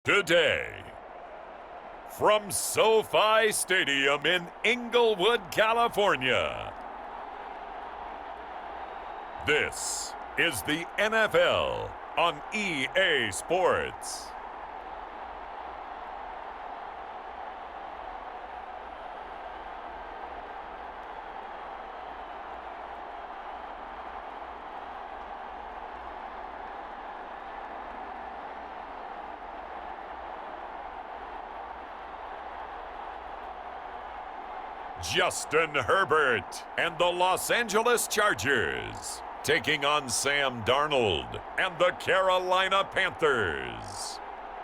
Today, from SoFi Stadium in Inglewood, California, this is the NFL on EA Sports. Justin Herbert and the Los Angeles Chargers taking on Sam Darnold and the Carolina Panthers.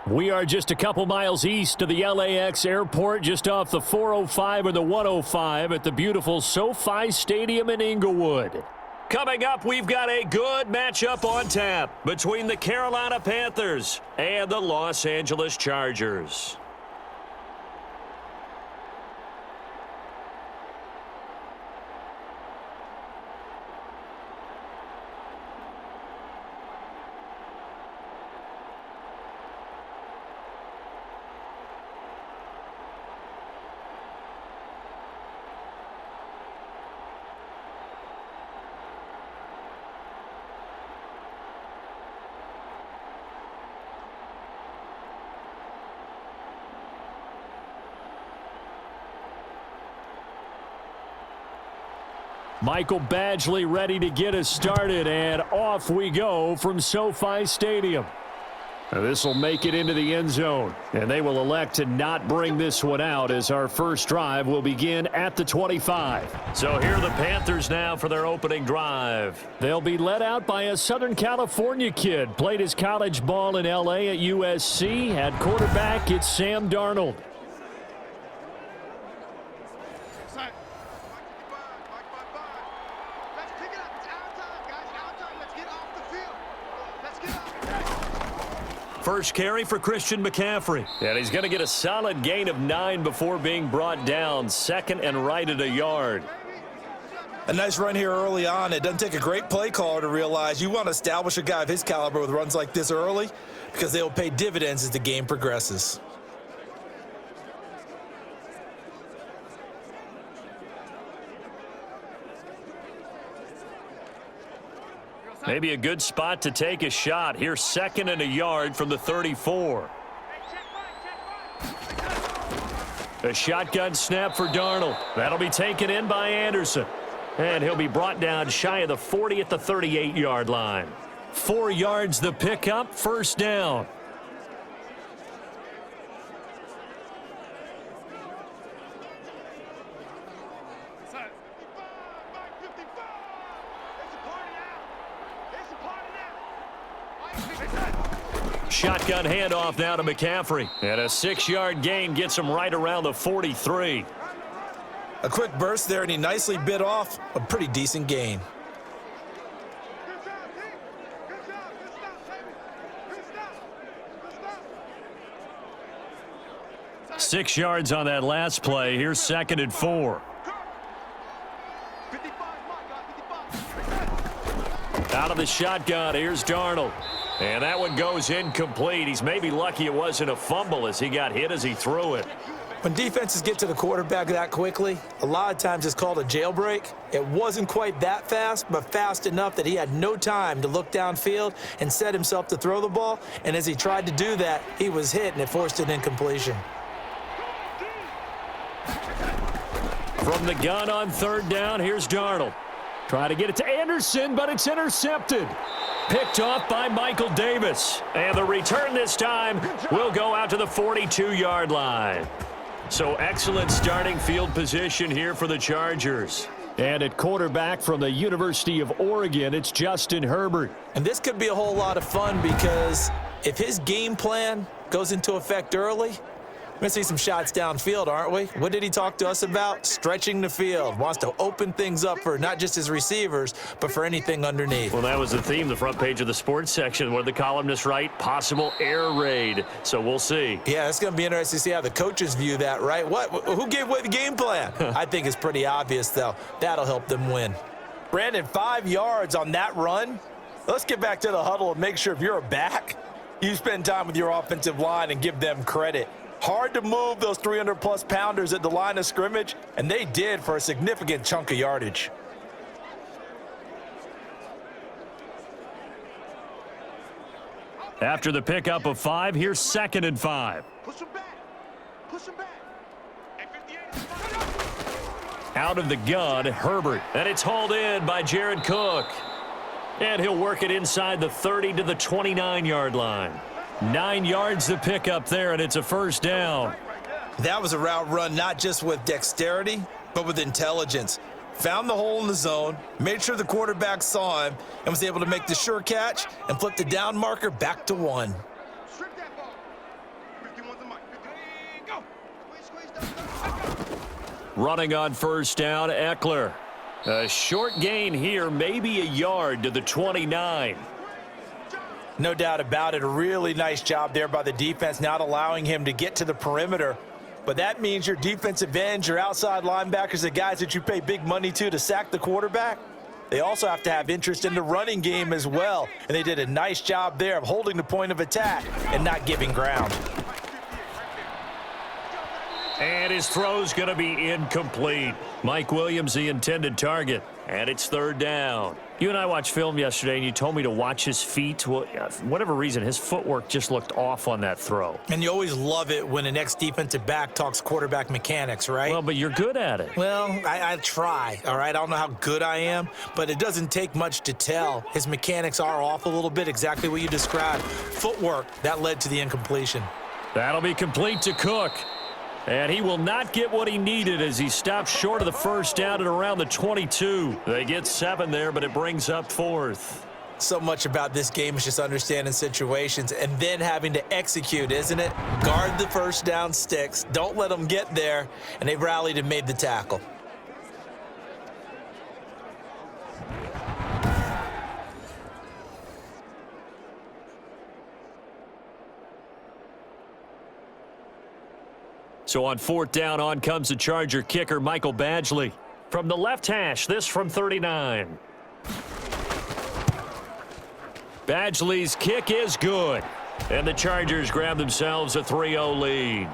We are just a couple miles east of the LAX airport, just off the 405 or the 105 at the beautiful SoFi Stadium in Inglewood. Coming up, we've got a good matchup on tap between the Carolina Panthers and the Los Angeles Chargers. Michael Badgley ready to get us started, and off we go from SoFi Stadium. This will make it into the end zone, and they will elect to not bring this one out as our first drive will begin at the 25. So here are the Panthers now for their opening drive. They'll be led out by a Southern California kid. Played his college ball in L.A. at USC. At quarterback, it's Sam Darnold. First carry for Christian McCaffrey. And he's going to get a solid gain of 9 before being brought down. Second and right at a yard. A nice run here early on. It doesn't take a great play caller to realize you want to establish a guy of his caliber with runs like this early because they will pay dividends as the game progresses. Maybe a good spot to take a shot. Here's second and a yard from the 34. A shotgun snap for Darnold. That'll be taken in by Anderson. And he'll be brought down shy of the 40 at the 38-yard line. 4 yards the pickup, first down. Shotgun handoff now to McCaffrey. And a 6-yard gain gets him right around the 43. A quick burst there, and he nicely bit off a pretty decent gain. Six yards on that last play. Here's second and 4. Out of the shotgun, here's Darnold. And that one goes incomplete. He's maybe lucky it wasn't a fumble as he got hit as he threw it. When defenses get to the quarterback that quickly, a lot of times it's called a jailbreak. It wasn't quite that fast, but fast enough that he had no time to look downfield and set himself to throw the ball. And as he tried to do that, he was hit, and it forced an incompletion. From the gun on third down, here's Darnold. Try to get it to Anderson, but it's intercepted. Picked off by Michael Davis. And the return this time will go out to the 42-yard line. So excellent starting field position here for the Chargers. And at quarterback from the University of Oregon, it's Justin Herbert. And this could be a whole lot of fun because if his game plan goes into effect early, we're going to see some shots downfield, aren't we? What did he talk to us about? Stretching the field. Wants to open things up for not just his receivers, but for anything underneath. Well, that was the theme, the front page of the sports section, where the columnists write possible air raid. So we'll see. Yeah, it's going to be interesting to see how the coaches view that, right? Who gave away the game plan? I think it's pretty obvious, though. That'll help them win. Brandon, 5 yards on that run. Let's get back to the huddle and make sure if you're a back, You spend time with your offensive line and give them credit. Hard to move those 300-plus pounders at the line of scrimmage, and they did for a significant chunk of yardage. After the pickup of 5, here's 2nd and 5. Push him back. Push him back. Out of the gun, Herbert. And it's hauled in by Jared Cook. And he'll work it inside the 30 to the 29-yard line. 9 yards to pick up there, and it's a first down. That was a route run not just with dexterity, but with intelligence. Found the hole in the zone, made sure the quarterback saw him, and was able to make the sure catch and flip the down marker back to 1. Strip that ball. 51's the mic. 50. Go. Squeeze. Running on first down, Eckler. A short gain here, maybe a yard to the 29. No doubt about it. A really nice job there by the defense, not allowing him to get to the perimeter. But that means your defensive ends, your outside linebackers, the guys that you pay big money to sack the quarterback, they also have to have interest in the running game as well. And they did a nice job there of holding the point of attack and not giving ground. And his throw's going to be incomplete. Mike Williams, the intended target. And it's 3rd down. You and I watched film yesterday, and you told me to watch his feet. Well, for whatever reason, his footwork just looked off on that throw. And you always love it when an ex-defensive back talks quarterback mechanics, right? Well, but you're good at it. Well, I try, all right? I don't know how good I am, but it doesn't take much to tell. His mechanics are off a little bit, exactly what you described. Footwork, that led to the incompletion. That'll be complete to Cook. And he will not get what he needed as he stops short of the first down at around the 22. They get 7 there, but it brings up 4th. So much about this game is just understanding situations and then having to execute, isn't it? Guard the first down sticks. Don't let them get there. And they rallied and made the tackle. So on 4th down, on comes the Charger kicker, Michael Badgley. From the left hash, this from 39. Badgley's kick is good. And the Chargers grab themselves a 3-0 lead.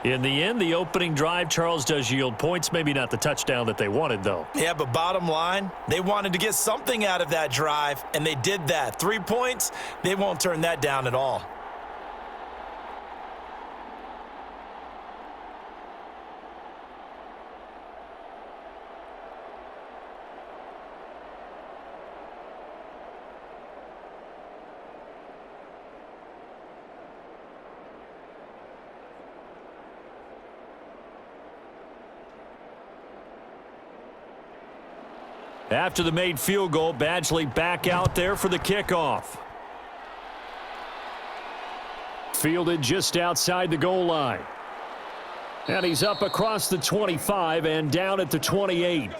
In the end, the opening drive, Charles, does yield points. Maybe not the touchdown that they wanted, though. Yeah, but bottom line, they wanted to get something out of that drive, and they did that. 3 points, they won't turn that down at all. After the made field goal, Badgley back out there for the kickoff. Fielded just outside the goal line. And he's up across the 25 and down at the 28.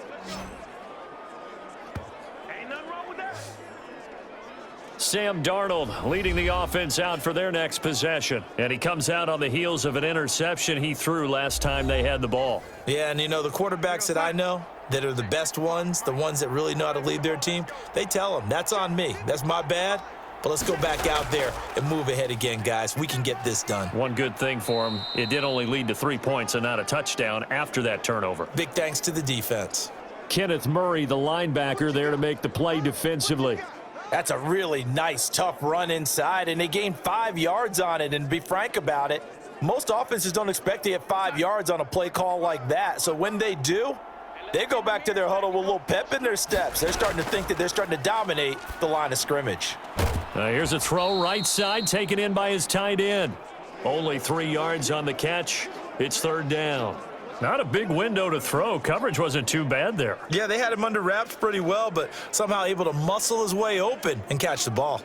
Sam Darnold leading the offense out for their next possession. And he comes out on the heels of an interception he threw last time they had the ball. Yeah, and you know, the quarterbacks that I know that are the best ones, the ones that really know how to lead their team, they tell them, that's on me. That's my bad. But let's go back out there and move ahead again, guys. We can get this done. One good thing for him, it did only lead to 3 points and not a touchdown after that turnover. Big thanks to the defense. Kenneth Murray, the linebacker, there to make the play defensively. That's a really nice, tough run inside, and they gained 5 yards on it. And to be frank about it, most offenses don't expect to get 5 yards on a play call like that. So when they do, they go back to their huddle with a little pep in their steps. They're starting to think that they're starting to dominate the line of scrimmage. Here's a throw right side, taken in by his tight end. Only 3 yards on the catch. It's 3rd down. Not a big window to throw. Coverage wasn't too bad there. Yeah, they had him under wraps pretty well, but somehow able to muscle his way open and catch the ball.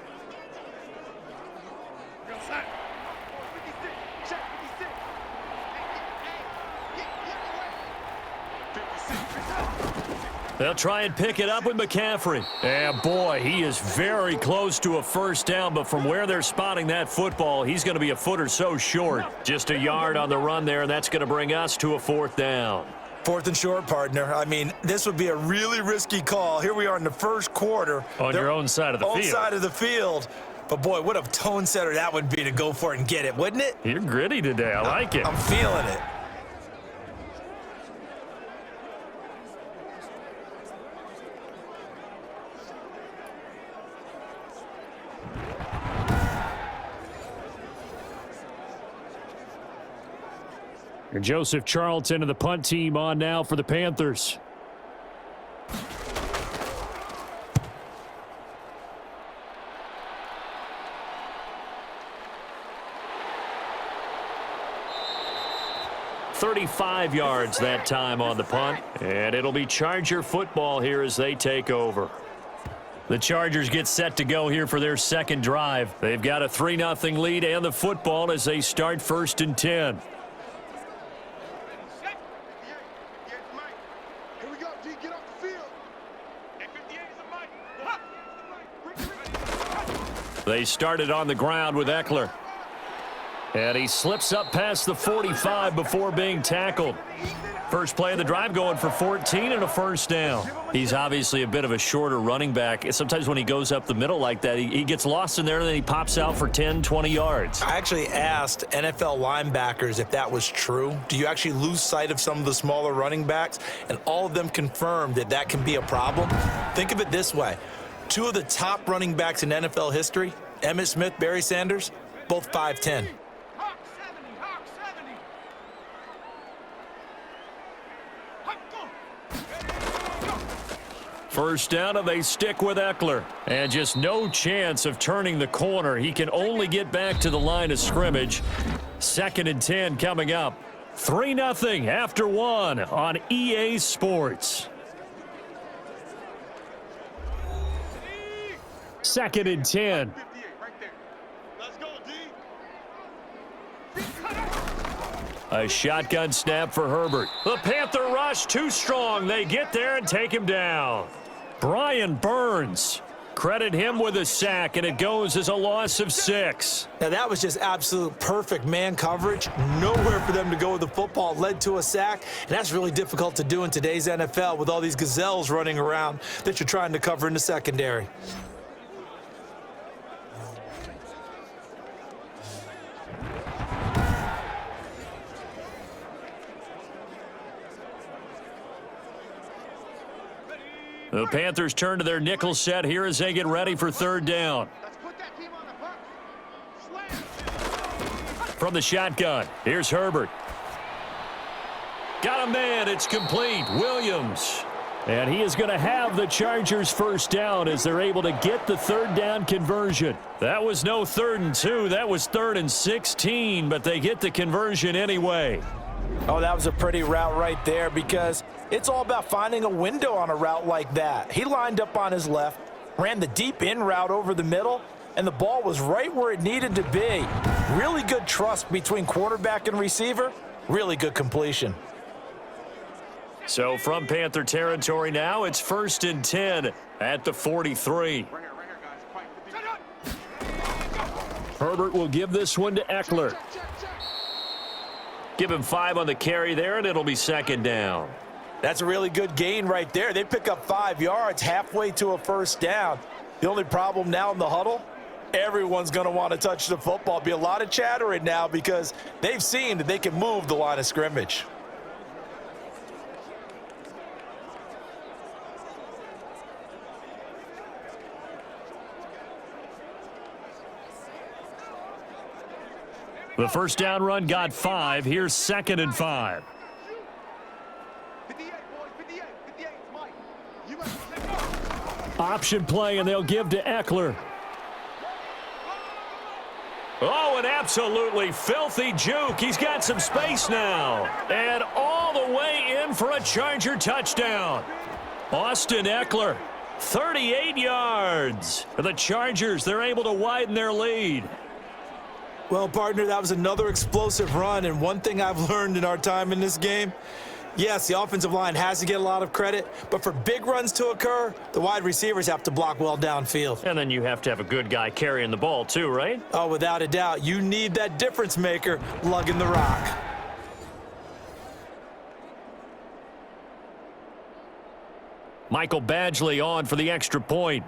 They'll try and pick it up with McCaffrey. And boy, he is very close to a first down, but from where they're spotting that football, he's going to be a foot or so short. Just a yard on the run there, and that's going to bring us to a 4th down. 4th and short, partner. I mean, this would be a really risky call. Here we are in the first quarter. On your own side of the field. Own side of the field. But, boy, what a tone setter that would be to go for it and get it, wouldn't it? You're gritty today. I like it. I'm feeling it. And Joseph Charlton and the punt team on now for the Panthers. "35 yards that time on the punt, and it'll be Charger football here as they take over. The Chargers get set to go here for their second drive. They've got a 3-0 lead and the football as they start 1st and 10. They started on the ground with Eckler. And he slips up past the 45 before being tackled. First play of the drive going for 14 and a first down. He's obviously a bit of a shorter running back. Sometimes when he goes up the middle like that, he gets lost in there and then he pops out for 10, 20 yards. I actually asked NFL linebackers if that was true. Do you actually lose sight of some of the smaller running backs? And all of them confirmed that that can be a problem. Think of it this way. 2 of the top running backs in NFL history, Emmitt Smith, Barry Sanders, both 5'10". First down, and they stick with Eckler. And just no chance of turning the corner. He can only get back to the line of scrimmage. 2nd and 10 coming up. 3-0 after 1 on EA Sports. 2nd and 10. A shotgun snap for Herbert. The Panther rush too strong. They get there and take him down. Brian Burns. Credit him with a sack, and it goes as a loss of 6. Now, that was just absolute perfect man coverage. Nowhere for them to go with the football. Led to a sack, and that's really difficult to do in today's NFL with all these gazelles running around that you're trying to cover in the secondary. The Panthers turn to their nickel set here as they get ready for 3rd down. From the shotgun, here's Herbert. Got a man, it's complete. Williams. And he is going to have the Chargers 1st down as they're able to get the 3rd down conversion. That was no 3rd and 2, that was 3rd and 16, but they get the conversion anyway. Oh, that was a pretty route right there because it's all about finding a window on a route like that. He lined up on his left, ran the deep in route over the middle, and the ball was right where it needed to be. Really good trust between quarterback and receiver. Really good completion. So from Panther territory now, it's 1st and 10 at the 43. Herbert will give this one to Eckler. Give him 5 on the carry there, and it'll be 2nd down. That's a really good gain right there. They pick up 5 yards halfway to a 1st down. The only problem now in the huddle, everyone's going to want to touch the football. Be a lot of chattering now because they've seen that they can move the line of scrimmage. The 1st down run got 5. Here's 2nd and 5. Option play, and they'll give to Eckler. Oh, an absolutely filthy juke. He's got some space now. And all the way in for a Charger touchdown. Austin Eckler, 38 yards. For the Chargers, they're able to widen their lead. Well, partner, that was another explosive run, and one thing I've learned in our time in this game, yes, the offensive line has to get a lot of credit, but for big runs to occur, the wide receivers have to block well downfield. And then you have to have a good guy carrying the ball too, right? Oh, without a doubt. You need that difference maker lugging the rock. Michael Badgley on for the extra point.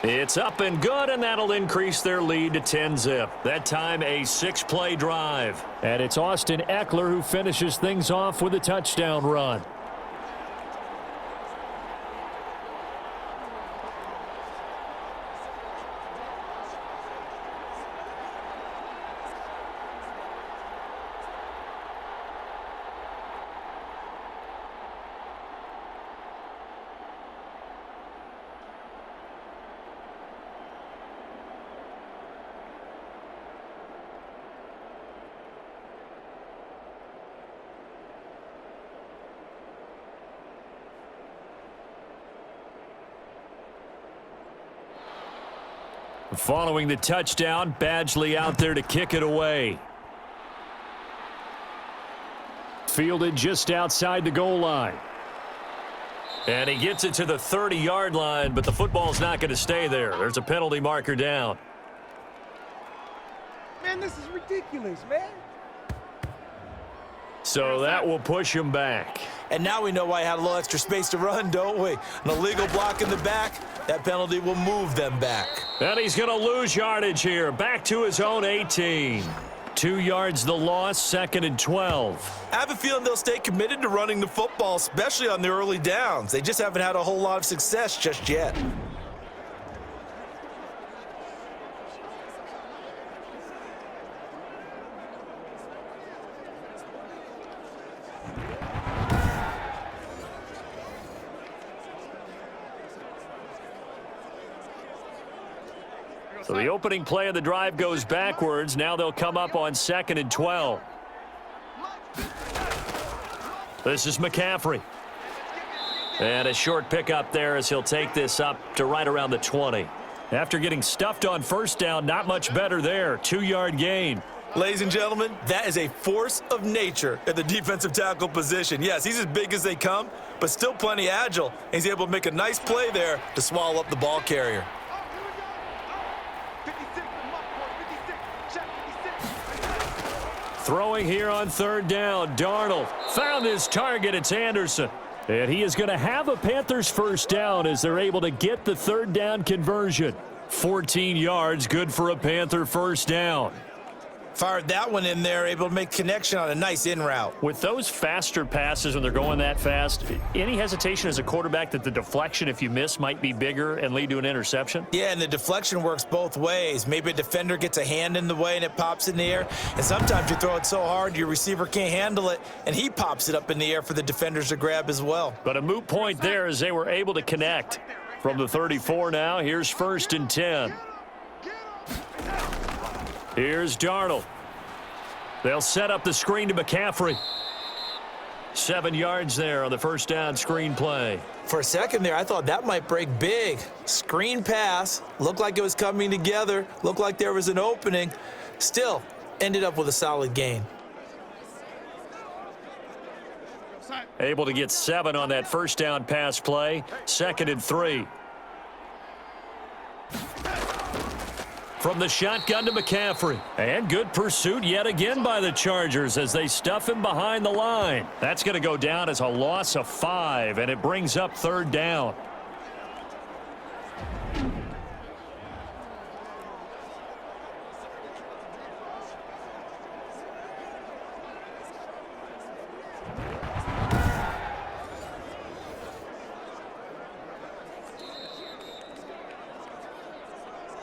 It's up and good, and that'll increase their lead to 10-zip. That time a 6-play drive. And it's Austin Eckler who finishes things off with a touchdown run. Following the touchdown, Badgley out there to kick it away. Fielded just outside the goal line. And he gets it to the 30-yard line, but the football's not going to stay there. There's a penalty marker down. Man, this is ridiculous, man. So that will push him back. And now we know why he had a little extra space to run, don't we? An illegal block in the back, that penalty will move them back. And he's going to lose yardage here. Back to his own 18. 2 yards the loss, 2nd and 12. I have a feeling they'll stay committed to running the football, especially on the early downs. They just haven't had a whole lot of success just yet. So the opening play of the drive goes backwards. Now they'll come up on 2nd and 12. This is McCaffrey. And a short pickup there as he'll take this up to right around the 20. After getting stuffed on first down, not much better there. 2-yard gain. Ladies and gentlemen, that is a force of nature at the defensive tackle position. Yes, he's as big as they come, but still plenty agile. He's able to make a nice play there to swallow up the ball carrier. Throwing here on 3rd down. Darnold found his target. It's Anderson. And he is going to have a Panthers first down as they're able to get the 3rd down conversion. 14 yards, good for a Panther first down. Fired that one in there, able to make connection on a nice in route. With those faster passes when they're going that fast, any hesitation as a quarterback that the deflection, if you miss, might be bigger and lead to an interception? Yeah, and the deflection works both ways. Maybe a defender gets a hand in the way and it pops in the air. And sometimes you throw it so hard your receiver can't handle it, and he pops it up in the air for the defenders to grab as well. But a moot point there as they were able to connect. From the 34 now, here's 1st and 10. Here's Darnold. They'll set up the screen to McCaffrey. 7 yards there on the first down screen play. For a second there, I thought that might break big. Screen pass, looked like it was coming together, looked like there was an opening. Still, ended up with a solid gain. Able to get 7 on that first down pass play. 2nd and 3. From the shotgun to McCaffrey. And good pursuit yet again by the Chargers as they stuff him behind the line. That's going to go down as a loss of 5, and it brings up 3rd down.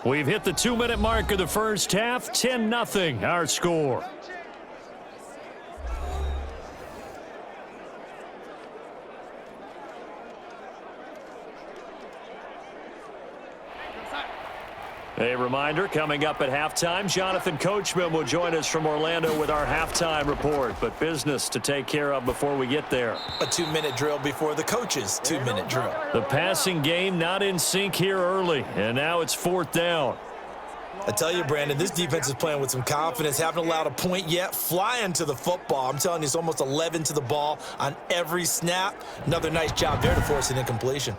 We've hit the 2-minute mark of the first half. 10-0 our score. A reminder, coming up at halftime, Jonathan Coachman will join us from Orlando with our halftime report. But business to take care of before we get there. A 2-minute drill before the coach's 2-minute drill. The passing game not in sync here early, and now it's 4th down. I tell you, Brandon, this defense is playing with some confidence. Haven't allowed a point yet. Flying to the football. I'm telling you, it's almost 11 to the ball on every snap. Another nice job there to force an incompletion.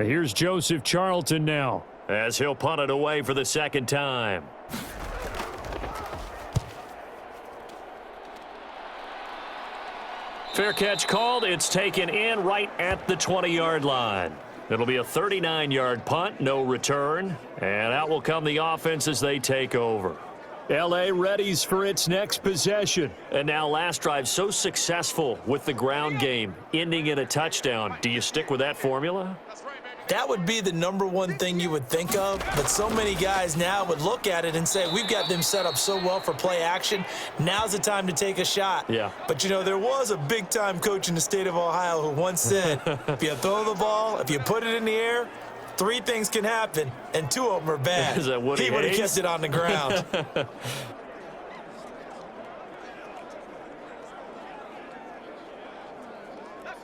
Here's Joseph Charlton now, as he'll punt it away for the second time. Fair catch called. It's taken in right at the 20-yard line. It'll be a 39-yard punt, no return. And out will come the offense as they take over. L.A. readies for its next possession. And now last drive so successful with the ground game, ending in a touchdown. Do you stick with that formula? That would be the number one thing you would think of, but so many guys now would look at it and say, we've got them set up so well for play action. Now's the time to take a shot. Yeah. But, you know, there was a big-time coach in the state of Ohio who once said, if you throw the ball, if you put it in the air, 3 things can happen, and 2 of them are bad. Is that Woody He would have Hayes? kept it on the ground.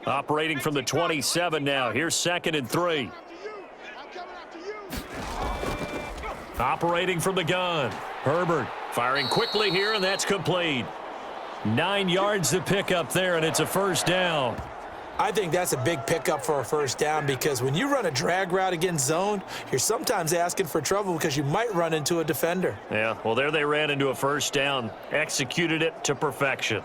Operating from the 27 now. Here's 2nd and 3. Operating from the gun. Herbert firing quickly here, and that's complete. 9 yards to pick up there, and it's a first down. I think that's a big pickup for a first down because when you run a drag route against zone, you're sometimes asking for trouble because you might run into a defender. Yeah, well, there they ran into a first down. Executed it to perfection.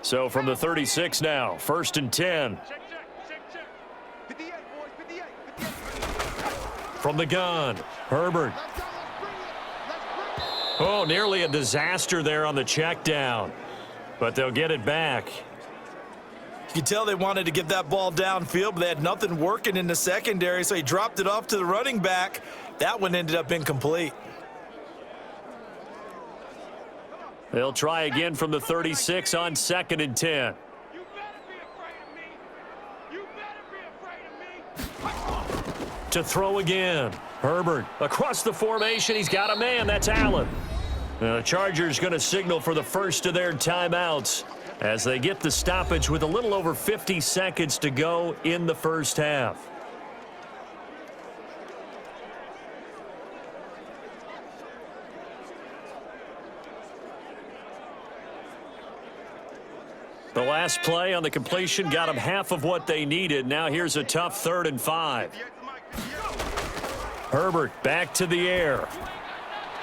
So from the 36 now, 1st and 10. From the gun, Herbert. Oh, nearly a disaster there on the check down. But they'll get it back. You can tell they wanted to get that ball downfield, but they had nothing working in the secondary, so he dropped it off to the running back. That one ended up incomplete. They'll try again from the 36 on 2nd and 10. You better be afraid of me. You better be afraid of me. To throw again. Herbert across the formation. He's got a man. That's Allen. The Chargers going to signal for the first of their timeouts as they get the stoppage with a little over 50 seconds to go in the first half. The last play on the completion got them half of what they needed. Now here's a tough 3rd and 5. Herbert back to the air.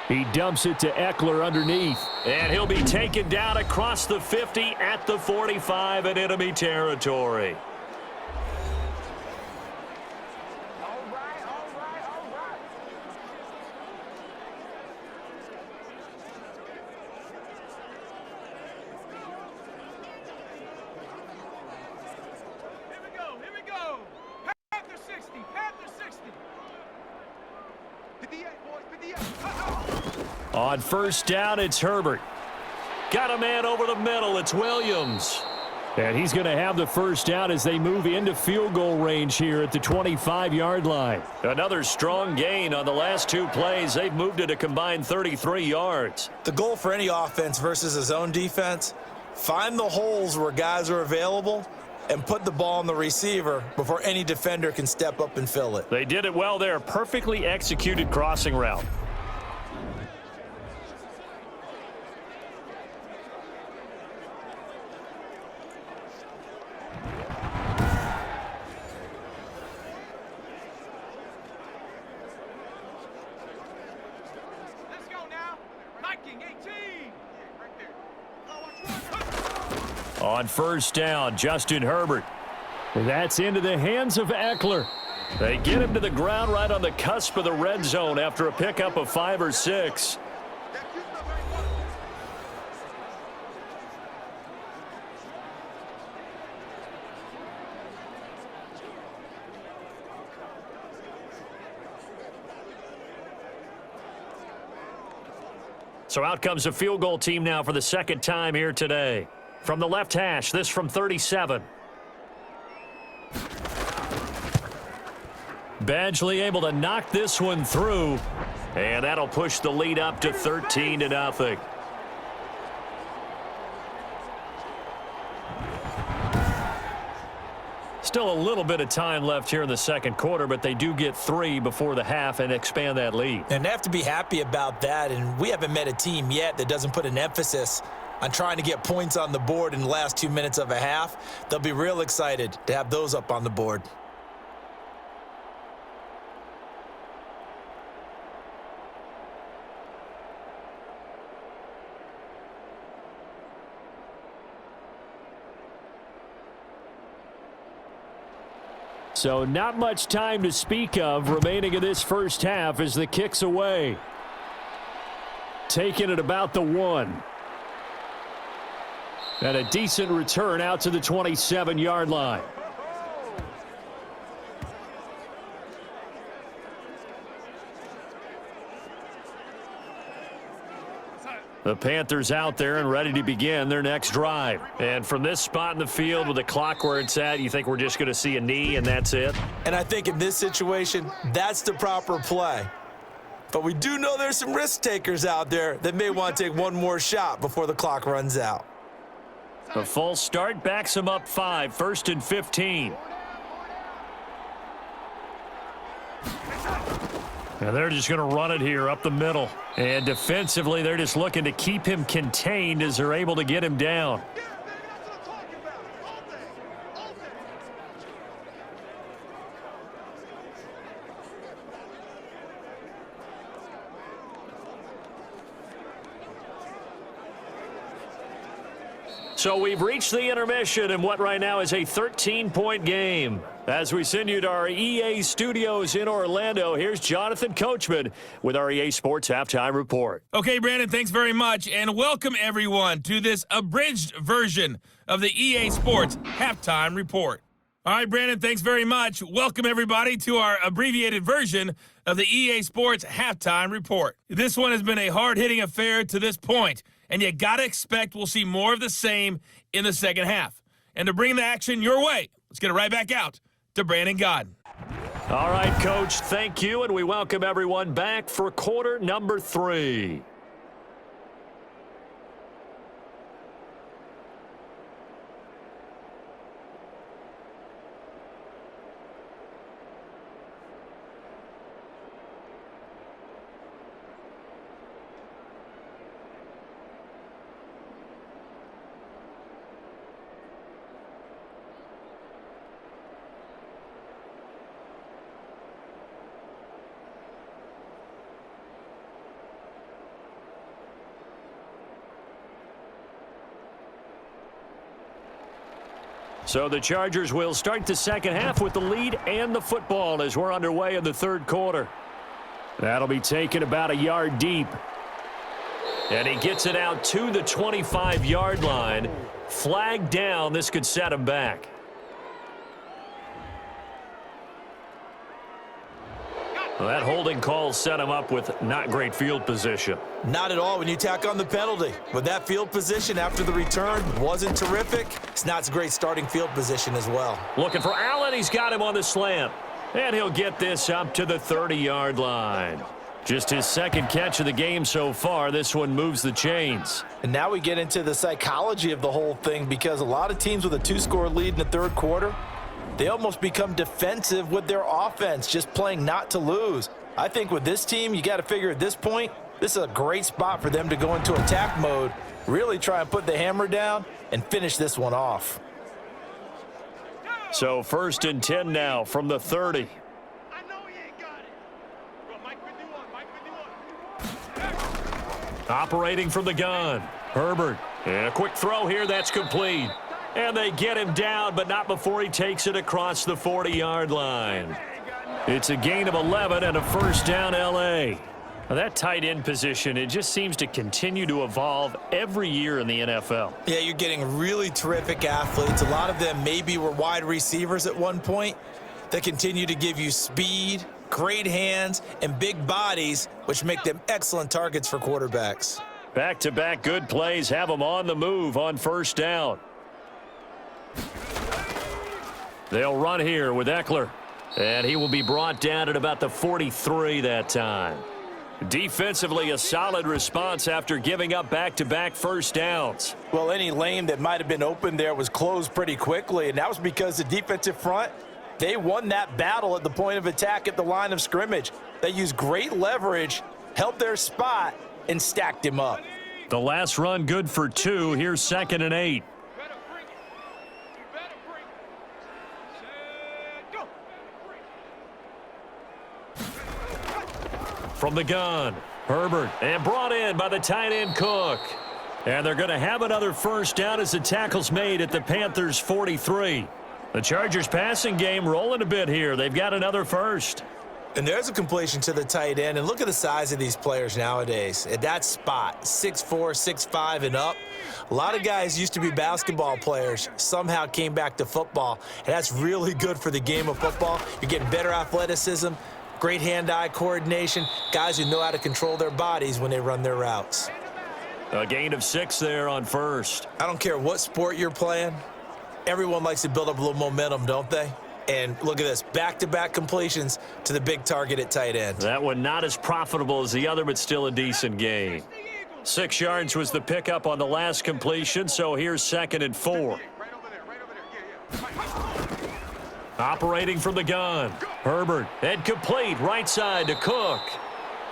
He dumps it to Eckler underneath. And he'll be taken down across the 50 at the 45 in enemy territory. Here we go. Panther 60. Panther 60. 58, boys. 58. On first down, it's Herbert. Got a man over the middle. It's Williams. And he's going to have the first down as they move into field goal range here at the 25-yard line. Another strong gain on the last 2 plays. They've moved it a combined 33 yards. The goal for any offense versus a zone defense, find the holes where guys are available and put the ball on the receiver before any defender can step up and fill it. They did it well there. Perfectly executed crossing route. Let's go now. Viking 18. Right there. On first down, Justin Herbert. That's into the hands of Eckler. They get him to the ground right on the cusp of the red zone after a pickup of 5 or 6. So out comes a field goal team now for the second time here today. From the left hash, this from 37. Badgley able to knock this one through, and that'll push the lead up to 13-0. Still a little bit of time left here in the second quarter, but they do get 3 before the half and expand that lead. And they have to be happy about that, and we haven't met a team yet that doesn't put an emphasis on trying to get points on the board in the last 2 minutes of a half. They'll be real excited to have those up on the board. So not much time to speak of remaining in this first half as the kick's away. Taking it about the 1. And a decent return out to the 27-yard line. The Panthers out there and ready to begin their next drive. And from this spot in the field with the clock where it's at, you think we're just going to see a knee and that's it? And I think in this situation, that's the proper play. But we do know there's some risk takers out there that may want to take one more shot before the clock runs out. A false start backs him up 5, 1st and 15. And they're just going to run it here up the middle. And defensively, they're just looking to keep him contained as they're able to get him down. So we've reached the intermission in what right now is a 13-point game. As we send you to our EA studios in Orlando, here's Jonathan Coachman with our EA Sports Halftime Report. Okay, Brandon, thanks very much, and welcome everyone to this abridged version of the EA Sports Halftime Report. All right, Brandon, thanks very much. Welcome everybody to our abbreviated version of the EA Sports Halftime Report. This one has been a hard-hitting affair to this point, and you got to expect we'll see more of the same in the second half. And to bring the action your way, let's get it right back out to Brandon Godden. All right, Coach, thank you, and we welcome everyone back for quarter number 3. So the Chargers will start the second half with the lead and the football as we're underway in the third quarter. That'll be taken about a yard deep. And he gets it out to the 25-yard line. Flag down. This could set him back. Well, that holding call set him up with not great field position. Not at all when you tack on the penalty. With that field position after the return wasn't terrific. It's not a great starting field position as well. Looking for Allen. He's got him on the slant. And he'll get this up to the 30-yard line. Just his second catch of the game so far. This one moves the chains. And now we get into the psychology of the whole thing because a lot of teams with a 2-score lead in the third quarter, they almost become defensive with their offense, just playing not to lose. I think with this team, you got to figure at this point, this is a great spot for them to go into attack mode, really try and put the hammer down and finish this one off. So 1st and 10 now from the 30. I know he ain't got it. Bro, Mike 51, Operating from the gun. Herbert. And a quick throw here. That's complete. And they get him down, but not before he takes it across the 40-yard line. It's a gain of 11 and a first down L.A. Now that tight end position, it just seems to continue to evolve every year in the NFL. Yeah, you're getting really terrific athletes. A lot of them maybe were wide receivers at one point that continue to give you speed, great hands, and big bodies, which make them excellent targets for quarterbacks. Back-to-back good plays have them on the move on first down. They'll run here with Eckler. And he will be brought down at about the 43 that time. Defensively, a solid response after giving up back-to-back first downs. Well, any lane that might have been open there was closed pretty quickly, and that was because the defensive front, they won that battle at the point of attack at the line of scrimmage. They used great leverage, held their spot, and stacked him up. The last run good for 2. Here's 2nd and 8. From the gun, Herbert, and brought in by the tight end Cook. And they're going to have another first down as the tackle's made at the Panthers' 43. The Chargers passing game rolling a bit here. They've got another first. And there's a completion to the tight end. And look at the size of these players nowadays. At that spot, 6'4", 6'5", and up. A lot of guys used to be basketball players, somehow came back to football. And that's really good for the game of football. You're getting better athleticism, great hand-eye coordination, guys who know how to control their bodies when they run their routes. A gain of 6 there on first. I don't care what sport you're playing. Everyone likes to build up a little momentum, don't they? And look at this, back-to-back completions to the big target at tight end. That one not as profitable as the other, but still a decent gain. 6 yards was the pickup on the last completion, so here's 2nd and 4. Operating from the gun, Herbert, and complete right side to Cook.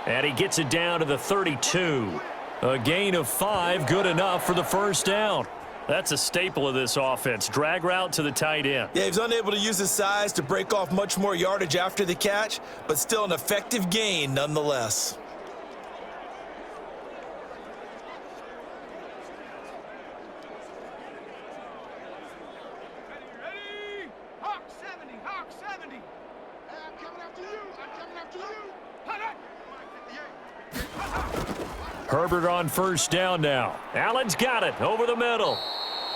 And he gets it down to the 32. A gain of 5, good enough for the first down. That's a staple of this offense. Drag route to the tight end. Yeah, he's unable to use his size to break off much more yardage after the catch, but still an effective gain nonetheless. Ready? Hawk 70, Hawk 70. I'm coming after you. I'm coming after you. Herbert on first down now. Allen's got it over the middle.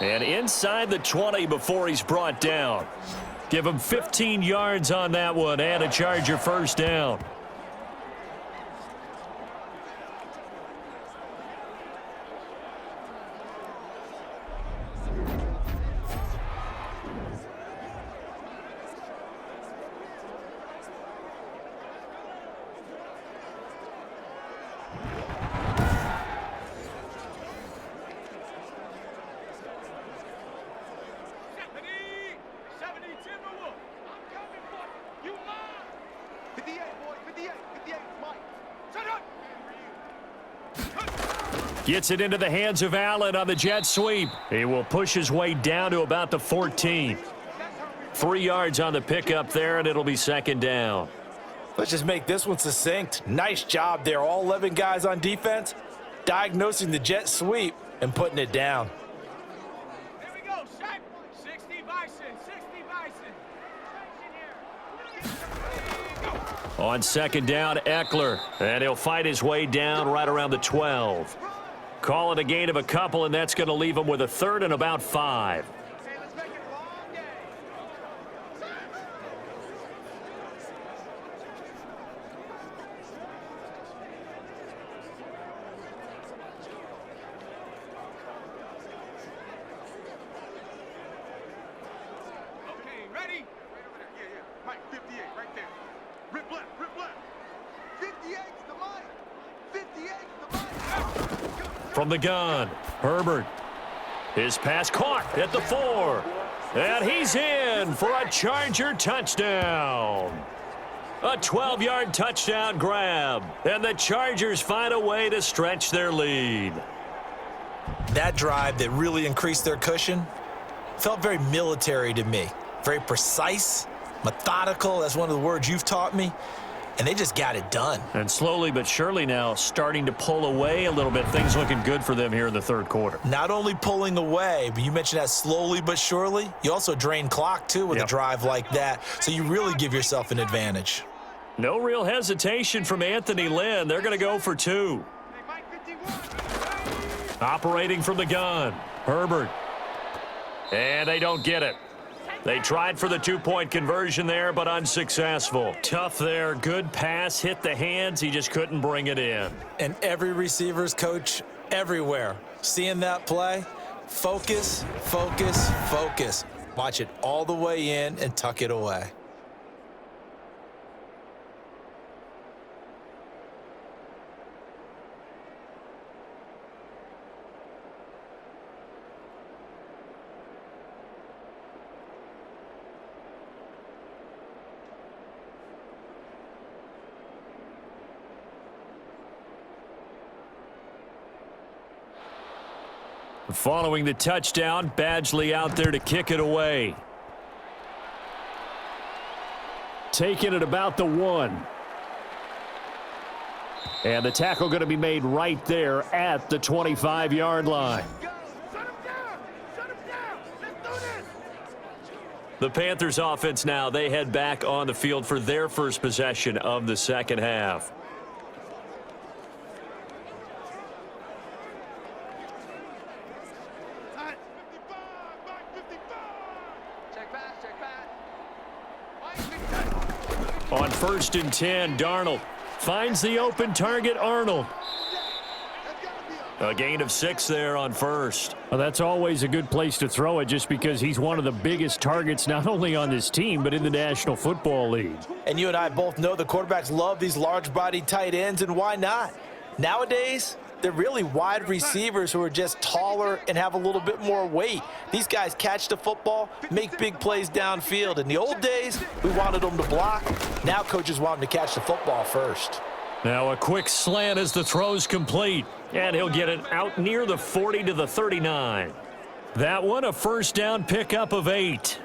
And inside the 20 before he's brought down. Give him 15 yards on that one and a Charger first down. Gets it into the hands of Allen on the jet sweep. He will push his way down to about the 14. 3 yards on the pickup there, and it'll be 2nd down. Let's just make this one succinct. Nice job there. All 11 guys on defense, diagnosing the jet sweep and putting it down. There we go, set. 60 Bison, 60 Bison. On 2nd down, Eckler, and he'll fight his way down right around the 12. Call it a gain of a couple, and that's going to leave him with a 3rd and about 5. Okay, let's make it a long game. Okay, ready? Right over there. Yeah. Mike, 58, right there. Rip left, rip left. 58's the Mike. 58's the Mike. From the gun, Herbert. His pass caught at the 4. And he's in for a Charger touchdown. A 12-yard touchdown grab. And the Chargers find a way to stretch their lead. That drive that really increased their cushion felt very military to me. Very precise, methodical. That's one of the words you've taught me. And they just got it done. And slowly but surely now starting to pull away a little bit. Things looking good for them here in the 3rd quarter. Not only pulling away, but you mentioned that slowly but surely. You also drain clock, too, with a drive like that. So you really give yourself an advantage. No real hesitation from Anthony Lynn. They're going to go for 2. Operating from the gun, Herbert. And they don't get it. They tried for the 2-point conversion there, but unsuccessful. Tough there. Good pass. Hit the hands. He just couldn't bring it in. And every receiver's coach everywhere, seeing that play, focus, focus, focus. Watch it all the way in and tuck it away. Following the touchdown, Badgley out there to kick it away. Taking it about the 1. And the tackle going to be made right there at the 25-yard line. The Panthers offense now, they head back on the field for their first possession of the second half. On 1st and 10, Darnold finds the open target, Arnold. A gain of 6 there on 1st. Well, that's always a good place to throw it just because he's one of the biggest targets not only on this team but in the National Football League. And you and I both know the quarterbacks love these large-bodied tight ends, and why not? Nowadays, they're really wide receivers who are just taller and have a little bit more weight. These guys catch the football, make big plays downfield. In the old days, we wanted them to block. Now coaches want them to catch the football first. Now a quick slant as the throw's complete. And he'll get it out near the 40 to the 39. That one a first down pickup of 8.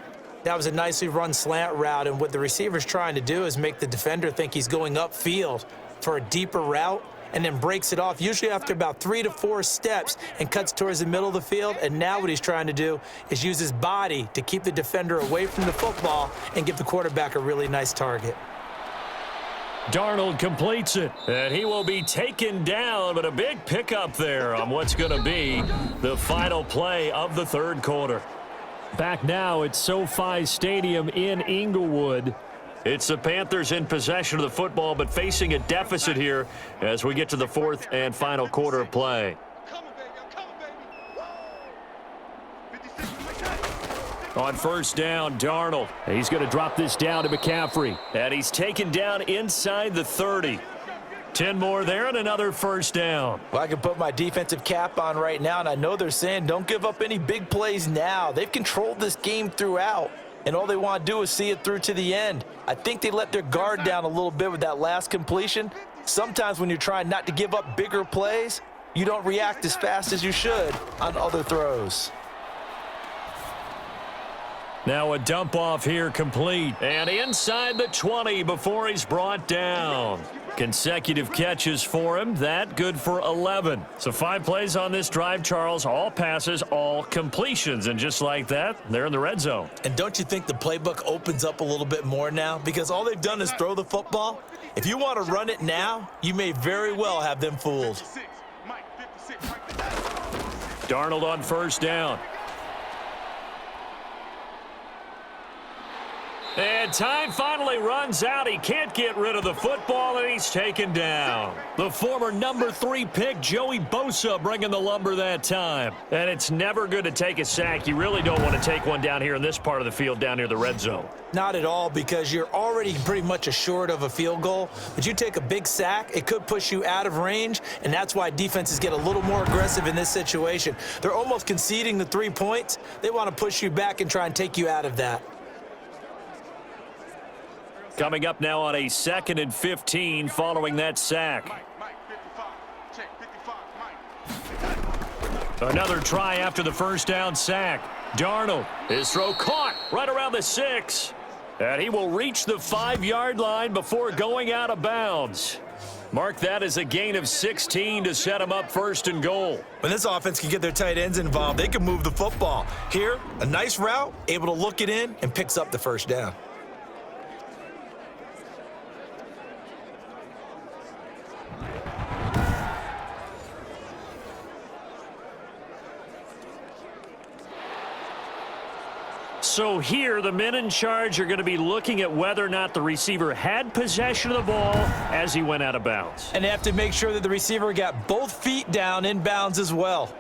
That was a nicely run slant route, and what the receiver's trying to do is make the defender think he's going upfield for a deeper route, and then breaks it off, usually after about 3 to 4 steps, and cuts towards the middle of the field. And now what he's trying to do is use his body to keep the defender away from the football and give the quarterback a really nice target. Darnold completes it, and he will be taken down, but a big pickup there on what's going to be the final play of the third quarter. Back now at SoFi Stadium in Inglewood. It's the Panthers in possession of the football, but facing a deficit here as we get to the fourth and final quarter of play. On first down, Darnold. He's going to drop this down to McCaffrey. And he's taken down inside the 30. 10 more there and another first down. Well, I can put my defensive cap on right now, and I know they're saying don't give up any big plays now. They've controlled this game throughout, and all they want to do is see it through to the end. I think they let their guard down a little bit with that last completion. Sometimes when you're trying not to give up bigger plays, you don't react as fast as you should on other throws. Now a dump off here complete. And inside the 20 before he's brought down. Consecutive catches for him. That good for 11. So 5 plays on this drive, Charles. All passes, all completions. And just like that, they're in the red zone. And don't you think the playbook opens up a little bit more now? Because all they've done is throw the football. If you want to run it now, you may very well have them fooled. Darnold on first down. And time finally runs out. He can't get rid of the football, and he's taken down. The former number 3 pick, Joey Bosa, bringing the lumber that time. And it's never good to take a sack. You really don't want to take one down here in this part of the field, down near the red zone. Not at all, because you're already pretty much assured of a field goal. But you take a big sack, it could push you out of range, and that's why defenses get a little more aggressive in this situation. They're almost conceding the 3 points. They want to push you back and try and take you out of that. Coming up now on a 2nd and 15 following that sack. Another try after the first down sack. Darnold, his throw caught right around the 6. And he will reach the 5-yard line before going out of bounds. Mark that as a gain of 16 to set him up 1st and goal. When this offense can get their tight ends involved, they can move the football. Here, a nice route, able to look it in, and picks up the first down. So here, the men in charge are going to be looking at whether or not the receiver had possession of the ball as he went out of bounds. And they have to make sure that the receiver got both feet down in bounds as well.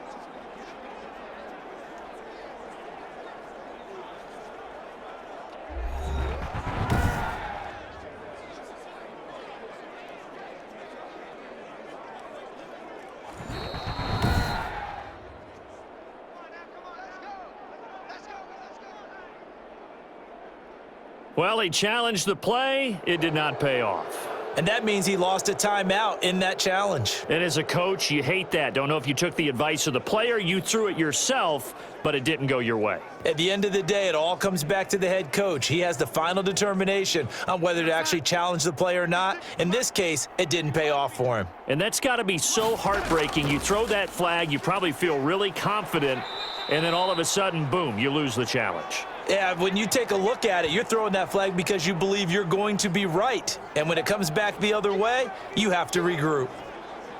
Well, he challenged the play. It did not pay off. And that means he lost a timeout in that challenge. And as a coach, you hate that. Don't know if you took the advice of the player, you threw it yourself, but it didn't go your way. At the end of the day, it all comes back to the head coach. He has the final determination on whether to actually challenge the play or not. In this case, it didn't pay off for him. And that's got to be so heartbreaking. You throw that flag, you probably feel really confident, and then all of a sudden, boom, you lose the challenge. Yeah, when you take a look at it, you're throwing that flag because you believe you're going to be right. And when it comes back the other way, you have to regroup.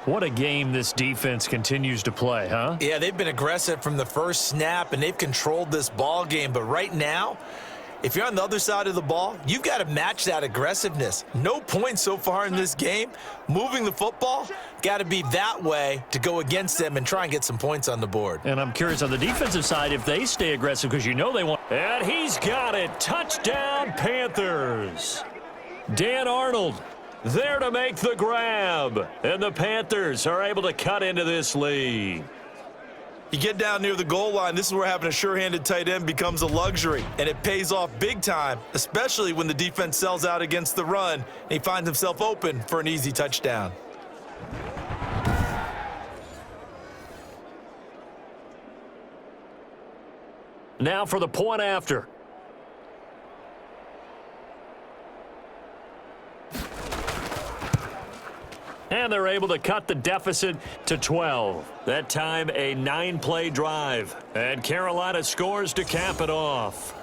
What a game this defense continues to play, huh? Yeah, they've been aggressive from the first snap, and they've controlled this ball game. But right now, if you're on the other side of the ball, you've got to match that aggressiveness. No points so far in this game. Moving the football, got to be that way to go against them and try and get some points on the board. And I'm curious on the defensive side if they stay aggressive because you know they want. And he's got it. Touchdown, Panthers. Dan Arnold there to make the grab. And the Panthers are able to cut into this lead. You get down near the goal line, this is where having a sure-handed tight end becomes a luxury, and it pays off big time, especially when the defense sells out against the run, and he finds himself open for an easy touchdown. Now for the point after. And they're able to cut the deficit to 12. That time a 9-play drive. And Carolina scores to cap it off.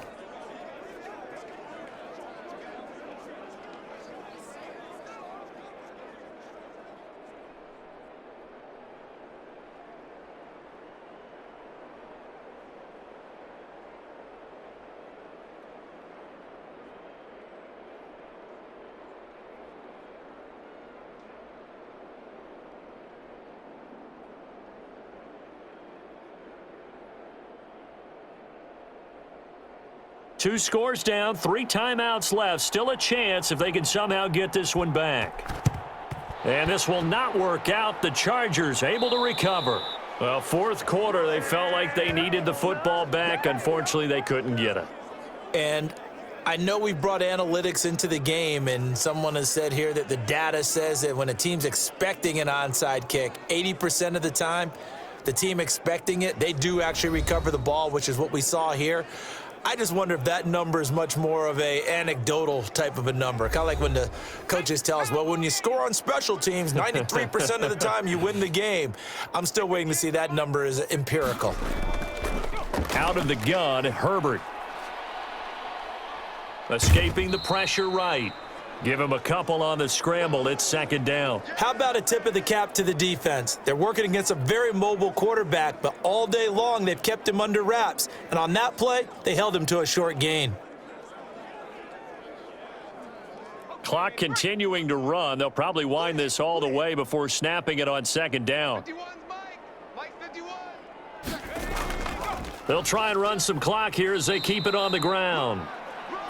Two scores down, 3 timeouts left. Still a chance if they can somehow get this one back. And this will not work out. The Chargers able to recover. Well, fourth quarter, they felt like they needed the football back. Unfortunately, they couldn't get it. And I know we brought analytics into the game, and someone has said here that the data says that when a team's expecting an onside kick, 80% of the time, the team expecting it, they do actually recover the ball, which is what we saw here. I just wonder if that number is much more of a anecdotal type of a number. Kind of like when the coaches tell us, well, when you score on special teams, 93% of the time you win the game. I'm still waiting to see that number is empirical. Out of the gun, Herbert. Escaping the pressure right. Give him a couple on the scramble. It's second down. How about a tip of the cap to the defense? They're working against a very mobile quarterback, but all day long they've kept him under wraps. And on that play, they held him to a short gain. Clock continuing to run. They'll probably wind this all the way before snapping it on second down. 51's Mike 51. They'll try and run some clock here as they keep it on the ground.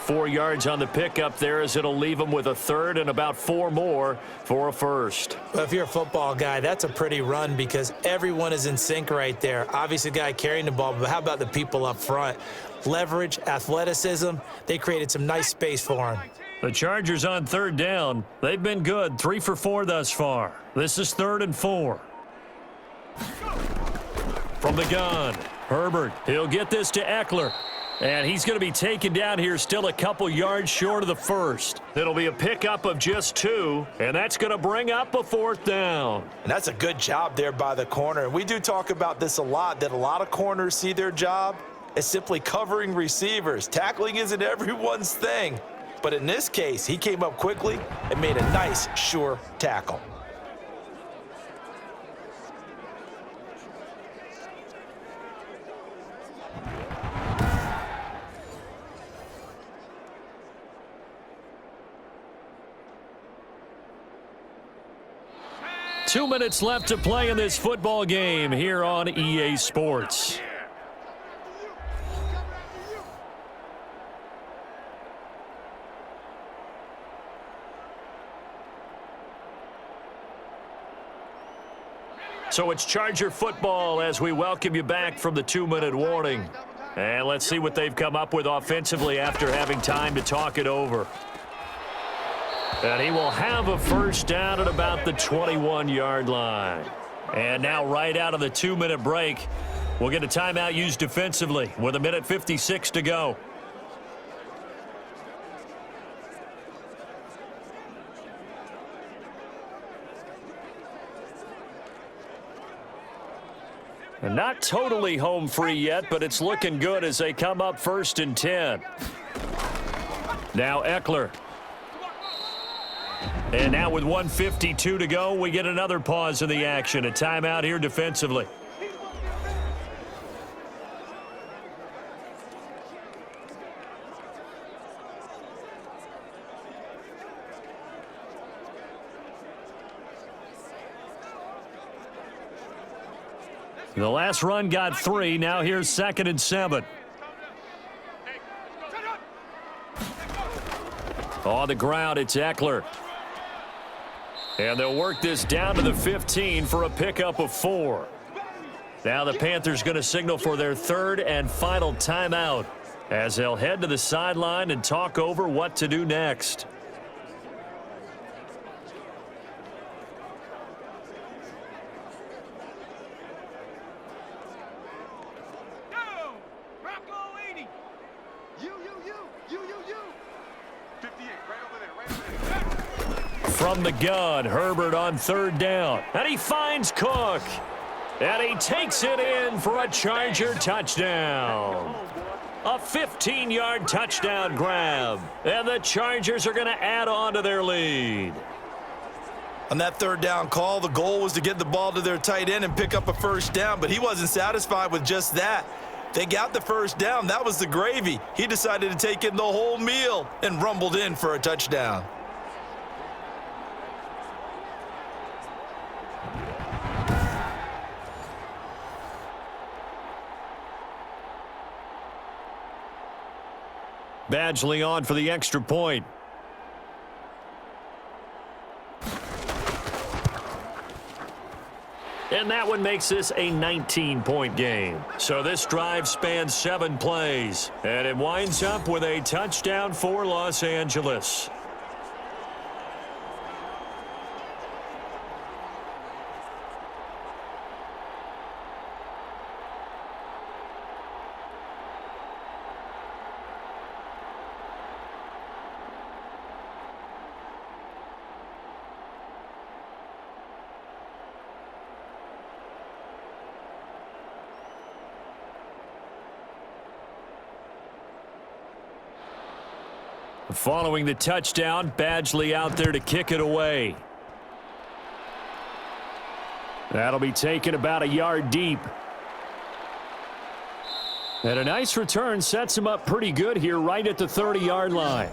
4 yards on the pickup there as it'll leave them with a third and about 4 more for a first. Well, if you're a football guy, that's a pretty run because everyone is in sync right there. Obviously, the guy carrying the ball, but how about the people up front? Leverage, athleticism, they created some nice space for him. The Chargers on third down. They've been good, 3 for 4 thus far. This is 3rd and 4. From the gun, Herbert. He'll get this to Eckler. And he's going to be taken down here still a couple yards short of the first. It'll be a pickup of just 2, and that's going to bring up a 4th down. And that's a good job there by the corner. And we do talk about this a lot, that a lot of corners see their job as simply covering receivers. Tackling isn't everyone's thing. But in this case, he came up quickly and made a nice, sure tackle. Two minutes left to play in this football game here on EA Sports. So it's Charger football as we welcome you back from the 2-minute warning. And let's see what they've come up with offensively after having time to talk it over. And he will have a first down at about the 21-yard line. And now right out of the 2-minute break, we'll get a timeout used defensively with 1:56 to go. And not totally home free yet, but it's looking good as they come up 1st and 10. Now Eckler. And now with 1:52 to go, we get another pause in the action. A timeout here defensively. The last run got 3. Now here's 2nd and 7. On the ground, it's Eckler. And they'll work this down to the 15 for a pickup of 4. Now the Panthers going to signal for their 3rd and final timeout as they'll head to the sideline and talk over what to do next. From the gun, Herbert on 3rd down. And he finds Cook. And he takes it in for a Charger touchdown. A 15-yard touchdown grab. And the Chargers are going to add on to their lead. On that 3rd down call, the goal was to get the ball to their tight end and pick up a first down, but he wasn't satisfied with just that. They got the first down. That was the gravy. He decided to take in the whole meal and rumbled in for a touchdown. Badgley on for the extra point. And that one makes this a 19-point game. So this drive spans 7 plays. And it winds up with a touchdown for Los Angeles. Following the touchdown, Badgley out there to kick it away. That'll be taken about a yard deep. And a nice return sets him up pretty good here right at the 30-yard line.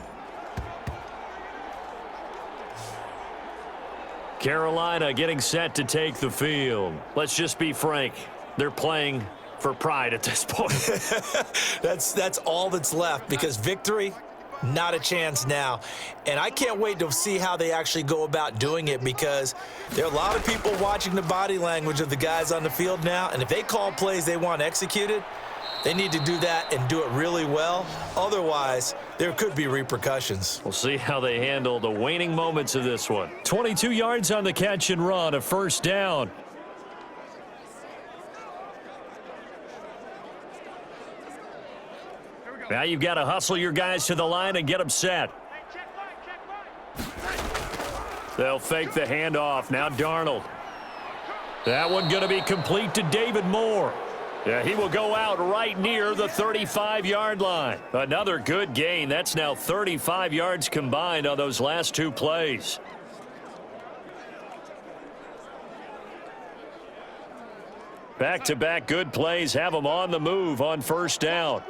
Carolina getting set to take the field. Let's just be frank. They're playing for pride at this point. That's all that's left because victory, not a chance now. And I can't wait to see how they actually go about doing it because there are a lot of people watching the body language of the guys on the field now. And if they call plays they want executed, they need to do that and do it really well. Otherwise, there could be repercussions. We'll see how they handle the waning moments of this one. 22 yards on the catch and run, a first down. Now you've got to hustle your guys to the line and get them set. They'll fake the handoff. Now Darnold. That one going to be complete to David Moore. Yeah, he will go out right near the 35-yard line. Another good gain. That's now 35 yards combined on those last 2 plays. Back-to-back good plays have them on the move on first down.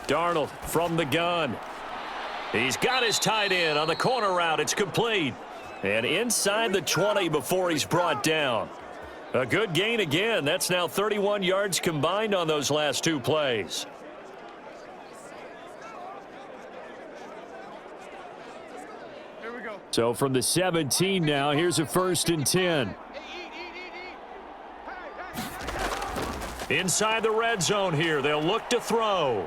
Darnold from the gun. He's got his tight end on the corner route. It's complete. And inside the 20 before he's brought down. A good gain again. That's now 31 yards combined on those last 2 plays. Here we go. So from the 17 now, here's a 1st and 10. Inside the red zone here. They'll look to throw.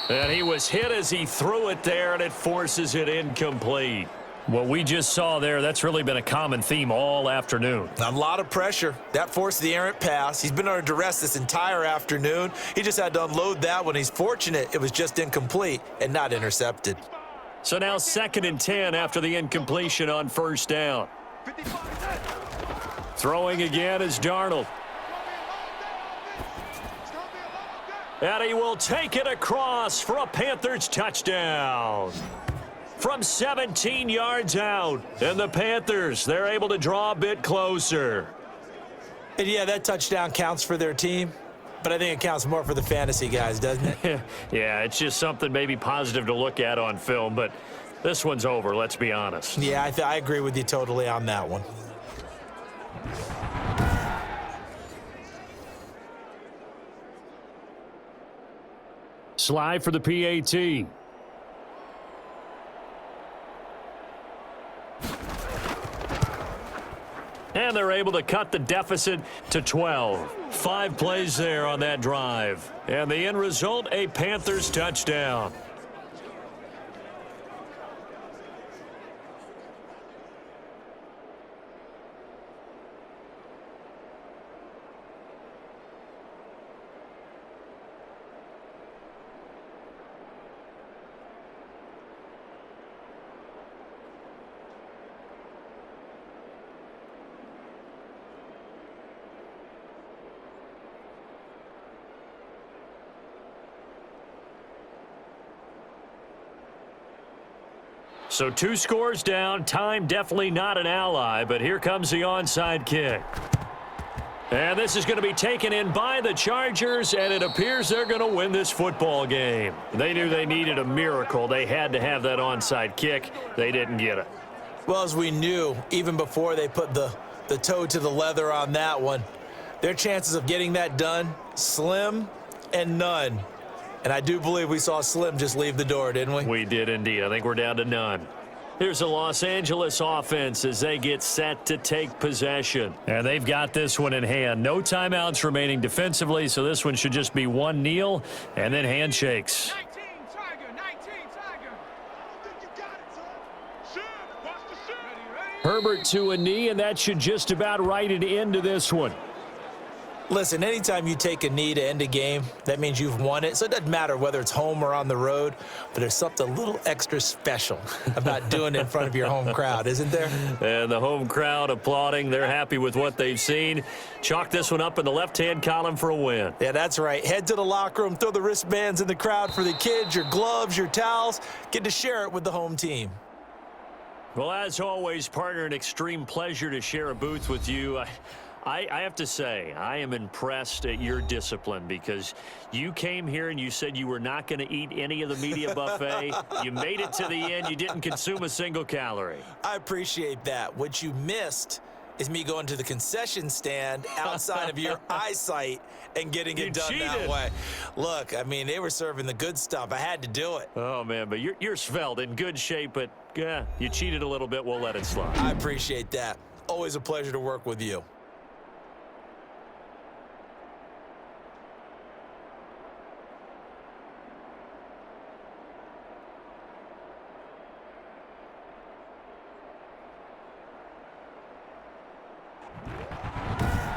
And he was hit as he threw it there, and it forces it incomplete. What we just saw there, that's really been a common theme all afternoon. A lot of pressure. That forced the errant pass. He's been under duress this entire afternoon. He just had to unload that one. He's fortunate it was just incomplete and not intercepted. So now 2nd and 10 after the incompletion on first down. Throwing again is Darnold. And he will take it across for a Panthers touchdown. From 17 yards out. And the Panthers, they're able to draw a bit closer. And yeah, that touchdown counts for their team, but I think it counts more for the fantasy guys, doesn't it? Yeah, it's just something maybe positive to look at on film, but this one's over, let's be honest. Yeah, I agree with you totally on that one. Slide for the PAT. And they're able to cut the deficit to 12. 5 plays there on that drive. And the end result, a Panthers touchdown. So 2 scores down. Time definitely not an ally, but here comes the onside kick. And this is going to be taken in by the Chargers, and it appears they're going to win this football game. They knew they needed a miracle. They had to have that onside kick. They didn't get it. Well, as we knew, even before they put the toe to the leather on that one, their chances of getting that done, slim and none. And I do believe we saw Slim just leave the door, didn't we? We did indeed. I think we're down to none. Here's the Los Angeles offense as they get set to take possession. And they've got this one in hand. No timeouts remaining defensively, so this one should just be one kneel and then handshakes. 19, Tiger, 19, Tiger. I think you got it, son. Shoot, watch the shoot. Ready, ready. Herbert to a knee, and that should just about write it into this one. Listen, anytime you take a knee to end a game, that means you've won it. So it doesn't matter whether it's home or on the road, but there's something a little extra special about doing it in front of your home crowd, isn't there? And the home crowd applauding. They're happy with what they've seen. Chalk this one up in the left-hand column for a win. Yeah, that's right. Head to the locker room, throw the wristbands in the crowd for the kids, your gloves, your towels. Get to share it with the home team. Well, as always, partner, an extreme pleasure to share a booth with you. I have to say, I am impressed at your discipline because you came here and you said you were not going to eat any of the media buffet. You made it to the end. You didn't consume a single calorie. I appreciate that. What you missed is me going to the concession stand outside of your eyesight and getting it done that way. Look, I mean, they were serving the good stuff. I had to do it. Oh, man, but you're svelte, in good shape, but you cheated a little bit. We'll let it slide. I appreciate that. Always a pleasure to work with you.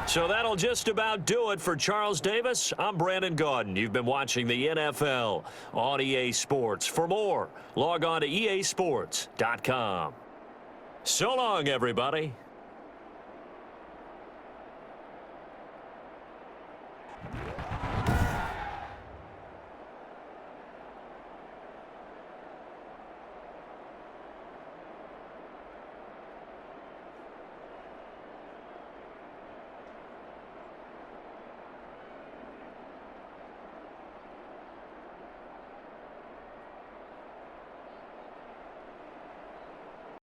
So that'll just about do it for Charles Davis. I'm Brandon Gaudin. You've been watching the NFL on EA Sports. For more, log on to easports.com. So long, everybody.